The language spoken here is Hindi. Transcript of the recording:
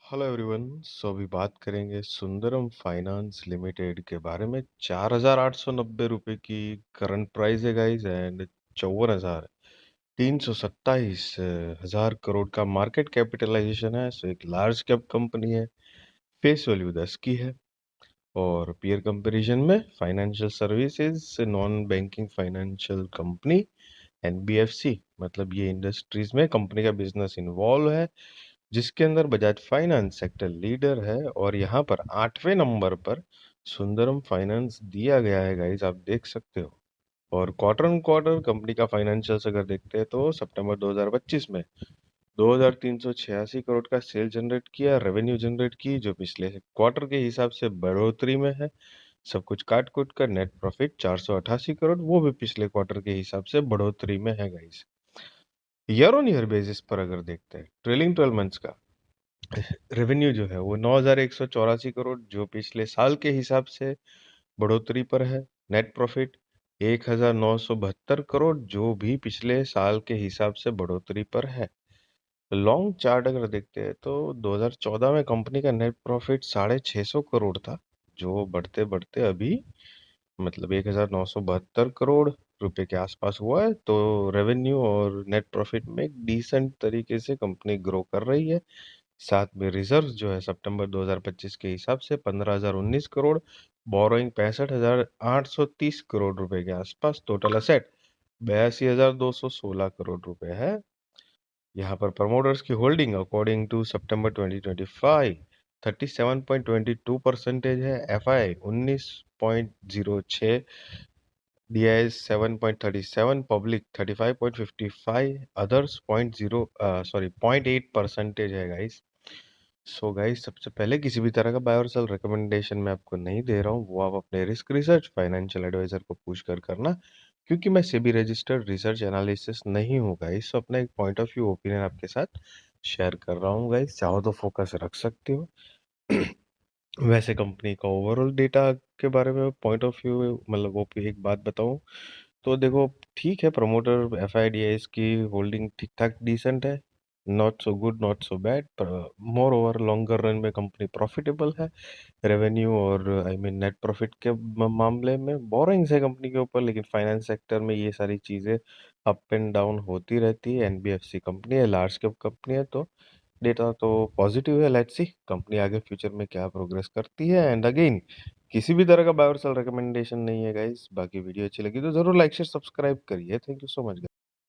Hello everyone. अभी बात करेंगे सुंदरम फाइनेंस लिमिटेड के बारे में। 4,890 रुपए की करंट प्राइस है गाइस एंड 54,327 हजार करोड़ का मार्केट कैपिटलाइजेशन है। सो एक लार्ज कैप कंपनी है। फेस वैल्यू 10 की है। और पीयर कंपैरिजन में financial services non banking financial company NBFC, मतलब ये इंडस्ट्रीज में कंपनी का बिजनेस इन्वॉल्व है, जिसके अंदर बजाज फाइनेंस सेक्टर लीडर है। और यहाँ पर 8वें नंबर पर सुंदरम फाइनेंस दिया गया है गाइस, आप देख सकते हो। और क्वार्टर ऑन क्वार्टर कंपनी का फाइनेंशियल्स अगर देखते हैं तो सितंबर 2025 में 2,386 करोड़ का सेल जनरेट किया, रेवेन्यू जनरेट की, जो पिछले क्वार्टर के हिसाब से बढ़ोतरी में है। सब कुछ काट कुट कर नेट प्रॉफिट 488 करोड़, वो भी पिछले क्वार्टर के हिसाब से बढ़ोतरी में है guys. Year on year basis पर अगर देखते हैं ट्रेलिंग 12 मंथ्स का रेवेन्यू जो है वो 9,184 करोड़, जो पिछले साल के हिसाब से बढ़ोतरी पर है। नेट प्रॉफिट 1,972 करोड़, जो भी पिछले साल के हिसाब से बढ़ोतरी पर है। लॉन्ग चार्ट अगर देखते हैं तो 2014 में कंपनी का नेट प्रॉफिट 650 करोड़ था, जो बढ़ते बढ़ते अभी मतलब 1,972 करोड़ रुपए के आसपास हुआ है। तो रेवेन्यू और नेट प्रॉफिट में एक डिसेंट तरीके से कंपनी ग्रो कर रही है। साथ में रिजर्व जो है सितंबर 2025 के हिसाब से 15,019 करोड़, बोरोइंग 65,830 करोड़ रुपए के आसपास, टोटल असेट 82,216 करोड़ रुपए है। यहाँ पर प्रमोटर्स की होल्डिंग अकॉर्डिंग टू सितंबर 2025 37.22% है। एफआई 19.06, डीआईएस 7.37, पब्लिक 35.55, अदर्स 0.8% है गाइस। सो गाइस, सबसे पहले किसी भी तरह का बाय और सेल रिकमेंडेशन मैं आपको नहीं दे रहा हूँ, वो आप अपने रिस्क रिसर्च फाइनेंशियल एडवाइजर को पूछ कर करना, क्योंकि मैं सेबी रजिस्टर्ड रिसर्च एनालिसिस नहीं हूँ गाइस। सो अपना एक पॉइंट ऑफ व्यू ओपिनियन आपके साथ शेयर कर रहा हूँ गाइस, चाहो तो फोकस रख सकते हो। वैसे कंपनी का ओवरऑल डेटा के बारे में पॉइंट ऑफ व्यू, मतलब वो एक बात बताऊं तो देखो, ठीक है, प्रमोटर एफआईडीआईस की होल्डिंग ठीक ठाक डिसेंट है, not so good not so bad, पर मोर ओवर लॉन्गर रन में कंपनी प्रॉफिटेबल है। रेवेन्यू और आई मीन नेट प्रॉफिट के मामले में बोरिंग्स है कंपनी के ऊपर, लेकिन फाइनेंस सेक्टर में ये सारी चीज़ें अप एंड डाउन होती रहती है। एनबीएफसी कंपनी है, लार्ज कैप कंपनी है, तो डेटा तो पॉजिटिव है। लेट्स सी कंपनी आगे फ्यूचर में क्या प्रोग्रेस करती है। एंड अगेन, किसी भी तरह का बाय और सेल रिकमेंडेशन नहीं है गाइस। बाकी वीडियो अच्छी लगी तो जरूर लाइक शेयर सब्सक्राइब करिए। Thank you so much.